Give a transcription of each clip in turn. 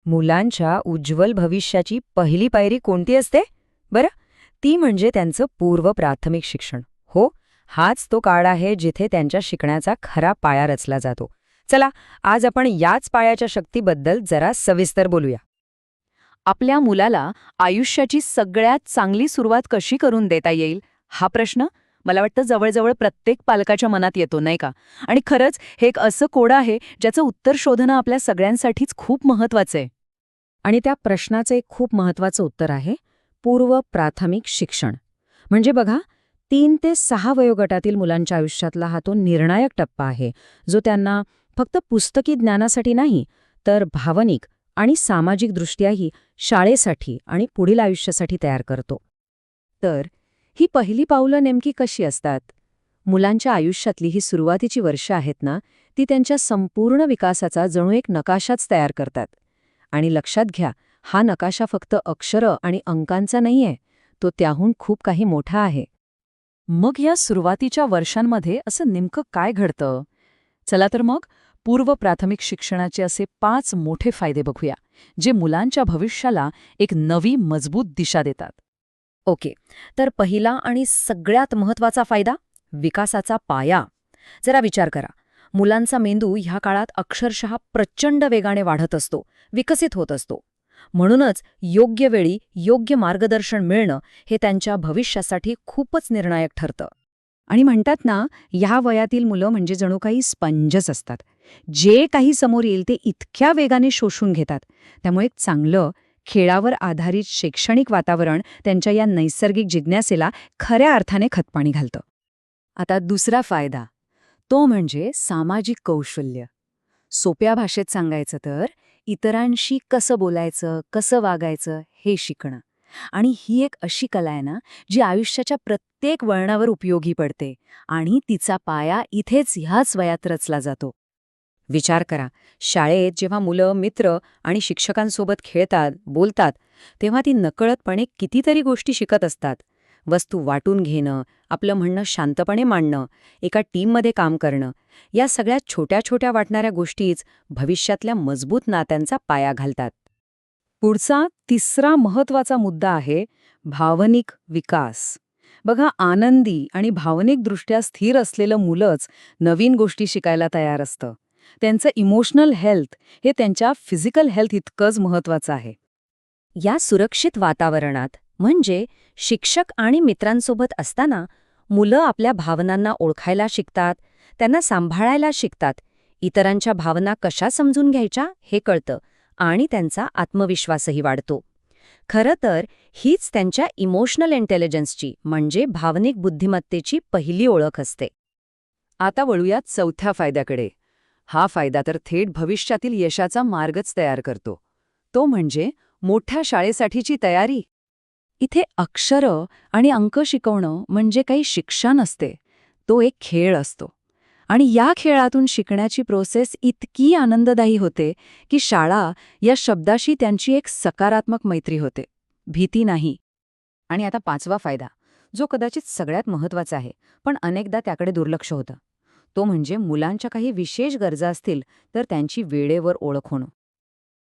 मुलांच्या उज्ज्वल भविष्याची पहिली पायरी कोणती असते बरं? ती म्हणजे त्यांचं पूर्व प्राथमिक शिक्षण. हो, हाच तो काळ आहे जिथे त्यांच्या शिकण्याचा खरा पाया रचला जातो. चला, आज आपण याच पायाच्या शक्तीबद्दल जरा सविस्तर बोलूया. आपल्या मुलाला आयुष्याची सगळ्यात चांगली सुरुवात कशी करून देता येईल हा प्रश्न मला वाटतं जवळजवळ प्रत्येक पालकाच्या मनात येतो, नाही का? आणि खरंच हे एक असं कोड आहे ज्याचं उत्तर शोधणं आपल्या सगळ्यांसाठीच खूप महत्वाचं आहे. आणि त्या प्रश्नाचं एक खूप महत्वाचं उत्तर आहे पूर्व प्राथमिक शिक्षण. म्हणजे बघा, 3 ते 6 वयोगटातील मुलांच्या आयुष्यातला हा तो निर्णायक टप्पा आहे, जो त्यांना फक्त पुस्तकी ज्ञानासाठी नाही, तर भावनिक आणि सामाजिकदृष्ट्याही शाळेसाठी आणि पुढील आयुष्यासाठी तयार करतो. तर ही पहिली पावलं नेमकी कशी असतात? मुलांच्या आयुष्यातली ही सुरुवातीची वर्ष आहेत ना, ती त्यांच्या संपूर्ण विकासाचा जणू एक नकाशाच तयार करतात. आणि लक्षात घ्या, हा नकाशा फक्त अक्षरं आणि अंकांचा नाहीये, तो त्याहून खूप काही मोठा आहे. मग या सुरुवातीच्या वर्षांमध्ये असं नेमकं काय घडतं? चला तर मग पूर्व प्राथमिक शिक्षणाचे असे 5 मोठे फायदे बघूया, जे मुलांच्या भविष्याला एक नवी मजबूत दिशा देतात. ओके, तर पहिला आणि सगळ्यात महत्वाचा फायदा, विकासाचा पाया. जरा विचार करा, मुलांचा मेंदू ह्या काळात अक्षरशः प्रचंड वेगाने वाढत असतो, विकसित होत असतो. म्हणूनच योग्य वेळी योग्य मार्गदर्शन मिळणं हे त्यांच्या भविष्यासाठी खूपच निर्णायक ठरतं. आणि म्हणतात ना, ह्या वयातील मुलं म्हणजे जणू काही स्पंजच असतात. जे काही समोर येईल ते इतक्या वेगाने शोषून घेतात. त्यामुळे एक चांगलं, खेळावर आधारित शैक्षणिक वातावरण त्यांच्या या नैसर्गिक जिज्ञासेला खऱ्या अर्थाने खतपाणी घालतं. आता दुसरा फायदा, तो म्हणजे सामाजिक कौशल्य. सोप्या भाषेत सांगायचं तर इतरांशी कसं बोलायचं, कसं वागायचं हे शिकणं. आणि ही एक अशी कला आहे ना, जी आयुष्याच्या प्रत्येक वळणावर उपयोगी पडते आणि तिचा पाया इथेच ह्याच वयात रचला जातो. विचार करा, शाळेत जेव्हा मुलं मित्र आणि शिक्षकांसोबत खेळतात, बोलतात, तेव्हा ती नकळतपणे कितीतरी गोष्टी शिकत असतात. वस्तू वाटून घेणं, आपलं म्हणणं शांतपणे मांडणं, एका टीममध्ये काम करणं, या सगळ्या छोट्या छोट्या वाटणाऱ्या गोष्टीच भविष्यातल्या मजबूत नात्यांचा पाया घालतात. पुढचा तिसरा महत्वाचा मुद्दा आहे भावनिक विकास. बघा, आनंदी आणि भावनिकदृष्ट्या स्थिर असलेलं मुलंच नवीन गोष्टी शिकायला तयार असतं. त्यांचं इमोशनल हेल्थ हे त्यांच्या फिजिकल हेल्थ इतकंच महत्वाचं आहे. या सुरक्षित वातावरणात, म्हणजे शिक्षक आणि मित्रांसोबत असताना, मुलं आपल्या भावनांना ओळखायला शिकतात, त्यांना सांभाळायला शिकतात, इतरांच्या भावना कशा समजून घ्यायच्या हे कळतं आणि त्यांचा आत्मविश्वासही वाढतो. खरं तर हीच त्यांच्या इमोशनल इंटेलिजन्सची, म्हणजे भावनिक बुद्धिमत्तेची पहिली ओळख असते. आता वळूयात चौथ्या फायद्याकडे. हा फायदा तर थेट भविष्यातील यशाचा मार्गच तयार करतो. तो म्हणजे मोठ्या शाळेसाठीची तयारी. इथे अक्षरं आणि अंक शिकवणं म्हणजे काही शिक्षा नसते, तो एक खेळ असतो. आणि या खेळातून शिकण्याची प्रोसेस इतकी आनंददायी होते की शाळा या शब्दाशी त्यांची एक सकारात्मक मैत्री होते, भीती नाही. आणि आता 5वा फायदा, जो कदाचित सगळ्यात महत्वाचा आहे, पण अनेकदा त्याकडे दुर्लक्ष होतं. तो म्हणजे मुलांच्या काही विशेष गरजा असतील तर त्यांची वेळेवर ओळख होणं.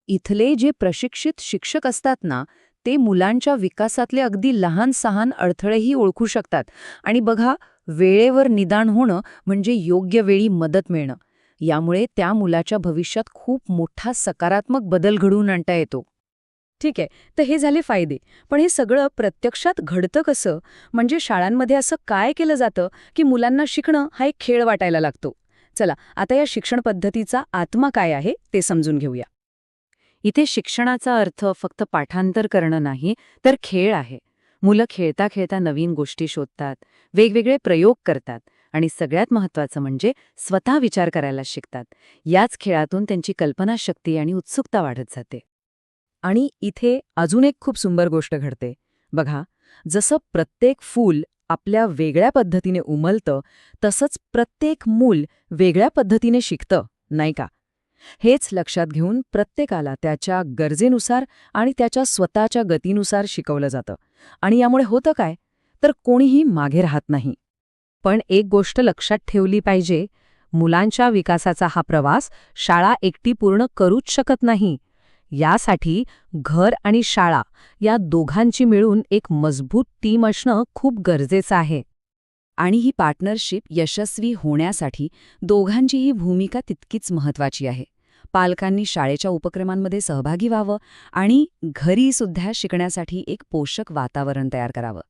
इथले जे प्रशिक्षित शिक्षक असतात ना, ते मुलांच्या विकासातले अगदी लहान-सहान अडथळेही ओळखू शकतात. आणि बघा, वेळेवर निदान होणं म्हणजे योग्य वेळी मदत मिळणं. यामुळे त्या मुलाच्या भविष्यात खूप मोठा सकारात्मक बदल घडवून आणता येतो. ठीक आहे, तर हे झाले फायदे. पण हे सगळं प्रत्यक्षात घडतं कसं? म्हणजे शाळांमध्ये असं काय केलं जातं की मुलांना शिकणं हा एक खेळ वाटायला लागतो? चला, आता या शिक्षण पद्धतीचा आत्मा काय आहे ते समजून घेऊया. इथे शिक्षणाचा अर्थ फक्त पाठांतर करणं नाही, तर खेळ आहे. मुलं खेळता खेळता नवीन गोष्टी शोधतात, वेगवेगळे प्रयोग करतात आणि सगळ्यात महत्त्वाचं म्हणजे स्वतः विचार करायला शिकतात. याच खेळातून त्यांची कल्पनाशक्ती आणि उत्सुकता वाढत जाते. आणि इथे अजून एक खूप सुंदर गोष्ट घडते. बघा, जसं प्रत्येक फूल आपल्या वेगळ्या पद्धतीने उमलतं, तसंच प्रत्येक मूल वेगळ्या पद्धतीने शिकतं, नाही का? हेच लक्षात घेऊन प्रत्येकाला त्याच्या गरजेनुसार आणि त्याच्या स्वतःच्या गतीनुसार शिकवलं जातं. आणि यामुळे होतं काय, तर कोणीही मागे राहत नाही. पण एक गोष्ट लक्षात ठेवली पाहिजे, मुलांच्या विकासाचा हा प्रवास शाळा एकटी पूर्ण करूच शकत नाही. यासाठी घर आणि शाळा या दोघांची मिळून एक मजबूत टीम असणं खूप गरजेचं आहे. आणि ही पार्टनरशिप यशस्वी होण्यासाठी दोघांचीही भूमिका तितकीच महत्त्वाची आहे. पालकांनी शाळेच्या उपक्रमांमध्ये सहभागी व्हावं आणि घरीसुद्धा शिकण्यासाठी एक पोषक वातावरण तयार करावं.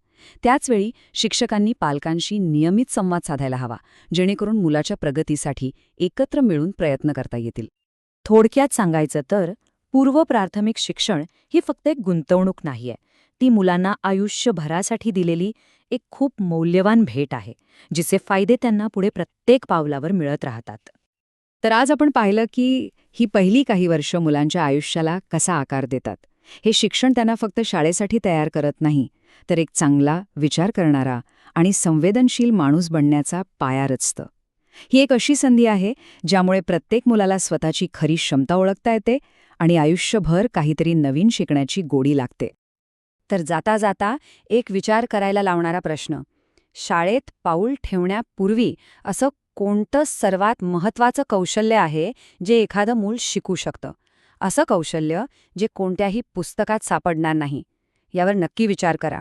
त्याचवेळी शिक्षकांनी पालकांशी नियमित संवाद साधायला हवा, जेणेकरून मुलाच्या प्रगतीसाठी एकत्र मिळून प्रयत्न करता येतील. थोडक्यात सांगायचं तर पूर्व प्राथमिक शिक्षण ही फक्त एक गुंतवणूक नाहीये, ती मुलांना आयुष्यभरासाठी दिलेली एक खूप मौल्यवान भेट आहे, जिचे फायदे त्यांना पुढे प्रत्येक पावलावर मिळत राहतात. तर आज आपण पाहिलं की ही पहिली काही वर्ष मुलांच्या आयुष्याला कसा आकार देतात. हे शिक्षण त्यांना फक्त शाळेसाठी तयार करत नाही, तर एक चांगला, विचार करणारा आणि संवेदनशील माणूस बनण्याचा पाया रचतं. ही एक अशी संधी आहे ज्यामुळे प्रत्येक मुलाला स्वतःची खरी क्षमता ओळखता येते आणि आयुष्यभर काहीतरी नवीन शिकण्याची गोडी लागते. तर जाता जाता एक विचार करायला लावणारा प्रश्न: शाळेत पाऊल ठेवण्यापूर्वी असं कोणतं सर्वात महत्त्वाचं कौशल्य आहे जे एखादं मूल शिकू शकतं? असं कौशल्य जे कोणत्याही पुस्तकात सापडणार नाही. यावर नक्की विचार करा.